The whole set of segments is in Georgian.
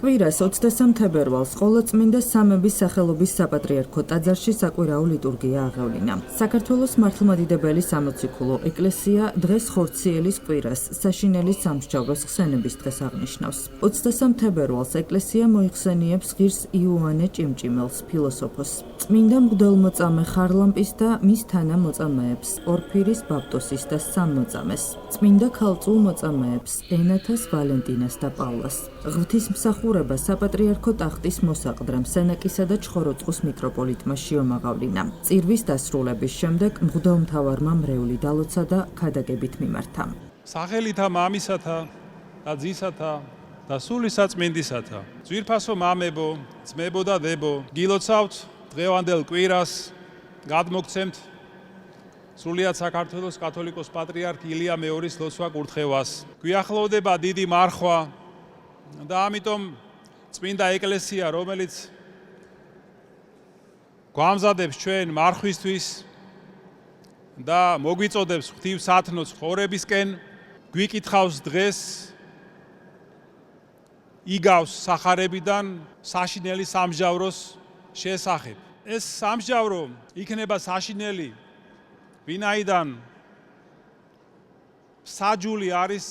კვირას 23 თებერვალს ყოლაწმინდა სამების სახელობის საპატრიარქო ტაძარში საკვირაო ლიტურგია აღევლინა. საქართველოს მართლმადიდებელი სამოციქულო ეკლესია დღეს ხორციელის კვირას საშინელის სამსჯავროს ხსენების დღეს აღნიშნავს. 23 თებერვალს ეკლესია მოიხსენიებს ღირს იოანე ჭიმჭიმელს, ფილოსოფოს, წმინდა მღვდელმოწამე ხარლამპის და მის თანამოწამეებს, ორფირის ბაპტოსის და სამმოწამეს, წმინდა ქალწულ მოწამეებს, ენათას ვალენტინას და პავლას. ღვთისმსახურება საპატრიარქო ტახტის მოსაყდრამ სენაკისა და ჩხოროწყუს მიტროპოლიტმა შეომაღავლინა. წირვის დასრულების შემდეგ მღვდელმთავარმა მრევლი დალოცა და ქადაგებით მიმართა. სახელითა მამისათა და ძისათა და სული საწმინდისათა, ძვირფასო მამებო, ძმებო და დებო, გილოცავთ დღევანდელ კვირას, გადმოგცემთ სრულიად საქართველოს კათოლიკოს პატრიარქ ილია მეორის ლოცვა კურთხევას. გვიახლოვდება დიდი მარხვა და ამიტომ წმინდა ეკლესია, რომელიც გვამზადებს ჩვენ მარხვისთვის და მოგვიწოდებს ღვთივსათნო ცხოვრებისკენ, გვიკითხავს დღეს იგავს სახარებიდან საშინელი სამსჯავროს შესახებ. ეს სამსჯავრო იქნება საშინელი, ვინაიდან საჯული არის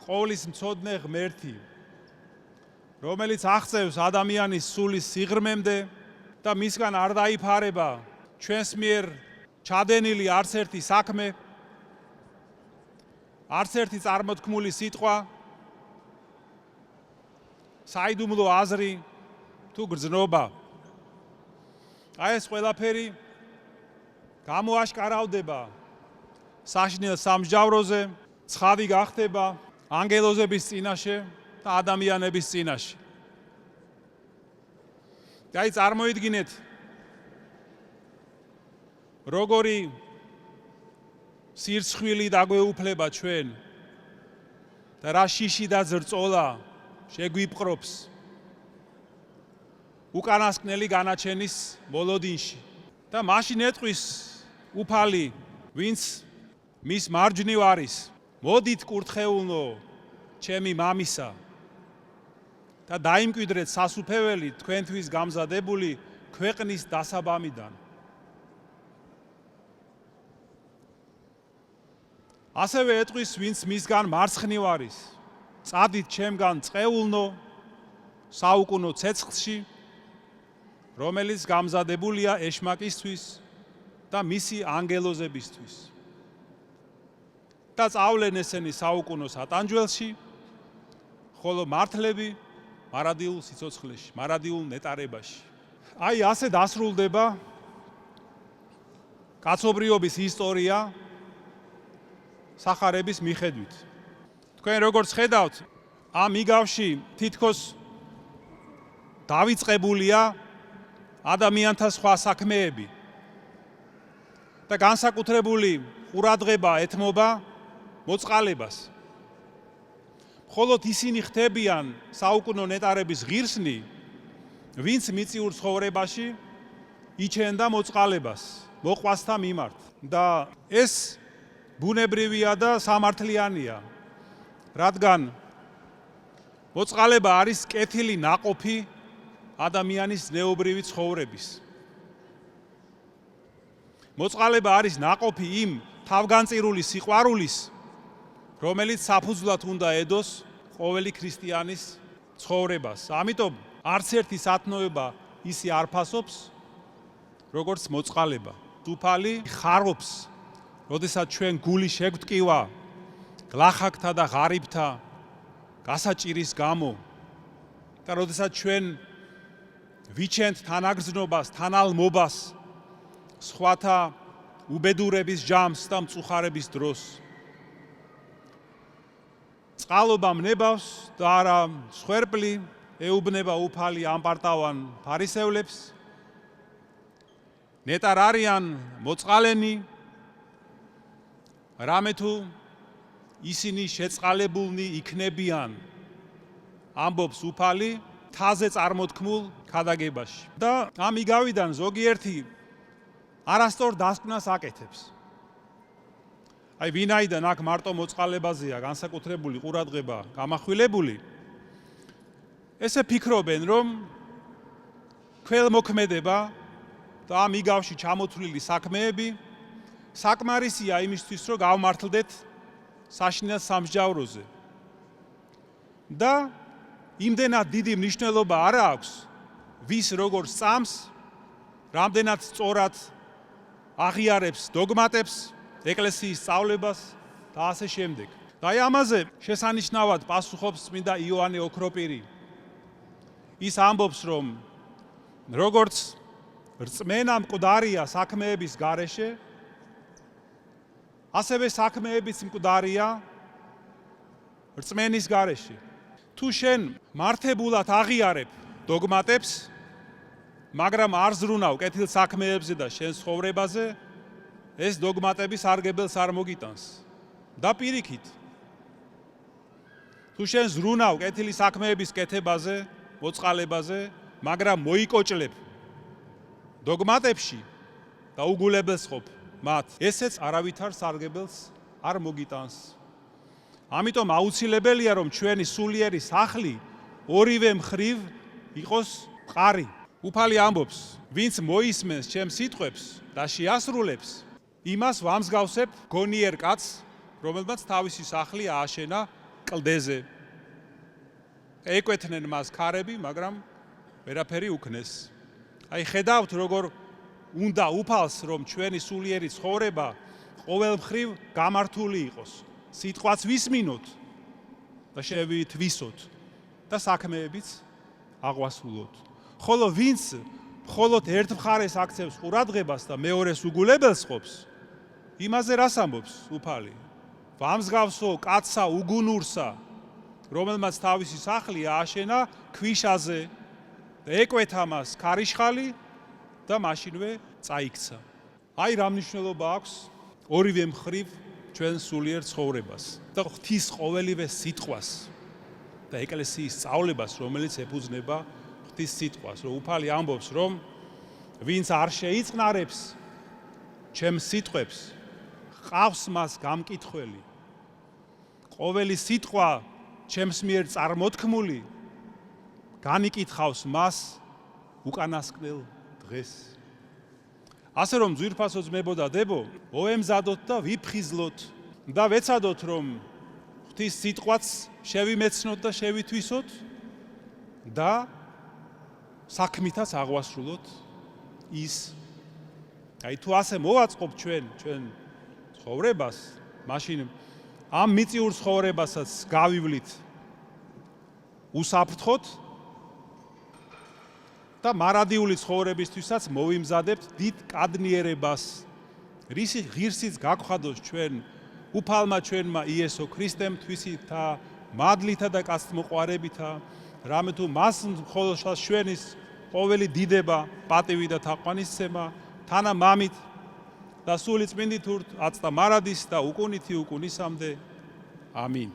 ყოვლის მცოდნე ღმერთი, რომელიც აღწევს ადამიანის სულის სიღრმემდე და მისგან არ დაიფარება ჩვენს მიერ ჩადენილი არც ერთი საქმე, არც ერთი წარმოთქმული სიტყვა, საიდუმლო აზრი თუ გრძნობა. აი ეს ყველაფერი გამოაშკარავდება საშინელ სამსჯავროზე, ცხადი გახდება ანგელოზების წინაშე და ადამიანების წინაშე. და აი წარმოიდგინეთ, როგორი სირცხვილი დაგვეუფლება ჩვენ და რა შიში და ზრწოლა შეგვიპყრობს უკანასკნელი განაჩენის მოლოდინში. და მაშინ ეტყვის უფალი, ვინც მის მარჯვნივ არის, მოდით კურთხეულნო ჩემი მამისა და დაიმკვიდრეთ სასუფეველი თქვენთვის გამზადებული ქვეყნის დასაბამიდან. ასევე ეტყვის, ვინც მისგან მარცხნივ არის, წადით ჩემგან წყეულნო საუკუნო ცეცხლში, რომელიც გამზადებულია ეშმაკისთვის და მისი ანგელოზებისთვის. და წავლენ ესენი საუკუნო სატანჯველში, ხოლო მართლები მარადილ სიცოცხლეში, მარადილ ნეტარებაში. აი ასე დასრულდება კაცობრიობის ისტორია სახარების მიხედვით. თქვენ როგორც ხედავთ, ამ იგავში თითქოს დავიწყებულია ადამიანთა სხვა საქმეები და განსაკუთრებული ყურადღება ეთმობა მოწყალებას. მხოლოდ ისინი ხდებიან საუკუნო ნეტარების ღირსნი, ვინც მიწიურ ცხოვრებაში იჩენდა მოწყალებას მოყვასთა მიმართ. და ეს ბუნებრივია და სამართლიანია, რადგან მოწყალება არის კეთილი ნაყოფი ადამიანის ზნეობრივი ცხოვრების. მოწყალება არის ნაყოფი იმ თავგანწირული სიყვარულის, რომელიც საფუძვლად უნდა ედოს ყოველი ქრისტიანის ცხოვრებას. ამიტომ არც ერთი სათნოება ისი არ ფასობს, როგორც მოწყალება. უფალი ხარობს, როდესაც ჩვენ გული შეგვტკივა გლახაკთა და ღარიბთა გასაჭირის გამო და როდესაც ჩვენ ვიჩენთ თანაგრძნობას, თანალმობას სხვათა უბედურების ჯამს და მწუხარების დროს. წყალობა მნებავს და არა სხვერპლი ეუბნება უფალი ამპარტავან ფარისევლებს. ნეტარ არიან მოწყალენი, რამე თუ ისინი შეწყალებულნი იქნებიან, ამბობს უფალი თაზე წარმოთქმულ ქადაგებაში. და ამ იგავიდან ზოგიერთი არასწორ დასკვნას აკეთებს. აი ვინაიდან აქ მარტო მოწყალებაზეა განსაკუთრებული ყურადღება გამახვილებული, ესე ფიქრობენ, რომ ქველმოქმედება და ამ იგავში ჩამოთვლილი საქმეები საკმარისია იმისთვის, რომ გავმართლდეთ საშინელ სამსჯავროზე. და იმდენად დიდი მნიშვნელობა არ აქვს, ვის როგორ სწამს, რამდენად სწორად აღიარებს დოგმატებს, ეკლესიის სწავლებას და ასე შემდეგ. და აი ამაზე შესანიშნავად პასუხობს წმინდა იოანე ოქროპირი. ის ამბობს, რომ როგორც რწმენა მკვდარია საქმეების გარეშე, ასევე საქმეებიც მკვდარია რწმენის გარეშე. თუ შენ მართებულად აღიარებ დოგმატებს, მაგრამ არ ზრუნავ კეთილ საქმეებზე და შენ ცხოვრებაზე, ეს დოგმატები სარგებელს არ მოგიტანს. და პირიქით, თუ შენ ზრუნავ კეთილი საქმეების კეთებაზე, მოწყალებაზე, მაგრამ მოიკოჭლებ დოგმატებში და უგულებელს ყოფ მათ, ესეც არავითარ სარგებელს არ მოგიტანს. ამიტომ აუცილებელია, რომ ჩვენი სულიერი სახლი ორივე მხრივ იყოს მყარი. უფალი ამბობს, ვინც მოისმენს ჩემს სიტყვებს და შეასრულებს, იმას ვამსგავსებ გონიერ კაცს, რომელმაც თავისი სახლი ააშენა კლდეზე. ეკვეთნენ მას ქარები, მაგრამ ვერაფერი უქნეს. აი ხედავთ, როგორ უნდა უფალს, რომ ჩვენი სულიერი ცხოვრება ყოველ მხრივ გამართული იყოს. სიტყვაც ვისმინოთ და შევითვისოთ და საქმეებიც აღვასრულოთ. ხოლო ვინც მხოლოდ ერთ მხარეს აქცევს ყურადღებას და მეორეს უგულებელს ყოფს, იმაზე რას ამბობს უფალი? ვამსგავსო კაცსა უგუნურსა, რომელმაც თავისი სახლი ააშენა ქვიშაზე და ეკვეთა მას ქარიშხალი და მაშინვე წაიქცა. აი რა მნიშვნელობა აქვს ორივე მხრივ ჩვენ სულიერ ცხოვრებას და ღვთის ყოველივე სიტყვას და ეკლესიის სწავლებას, რომელიც ეფუძნება ღვთის სიტყვას, რომ უფალი ამბობს, რომ ვინც არ შეიწყნარებს ჩემს სიტყვებს, ყავს მას გამკითხველი. ყოველი სიტყვა ჩემს მიერ წარმოთქმული განიკითხავს მას უკანასკნელ დღეს. ასე რომ ძვირფასო ძმებო და დებო, მოემზადოთ და ვიფხიზლოთ და ვეცადოთ, რომ ღვთის სიტყვაც შევიმეცნოთ და შევითვისოთ და საქმითაც აღვასრულოთ ის. აი თუ ასე მოვაწყობთ ჩვენ ცხოვრებას, მაშინ ამ მიწიურ ცხოვრებასაც გავივლით უსაფრთხოდ და მარადიული ცხოვრებისთვისაც მოვიმზადებთ დიდ კადნიერებას. რისი ღირსიც გაგხადოს ჩვენ უფალმა ჩვენმა იესო ქრისტემ თვისითა, მადლითა და კაცთმოყვარევითა, რამე თუ მას მხოლოდ ჩვენის ყოველი დიდება, პატივი და თაყვანისცემა, თანა მამით და სული წმინდით ურთ, აწდა მარადის და უკუნითი უკუნისამდე. ამინ.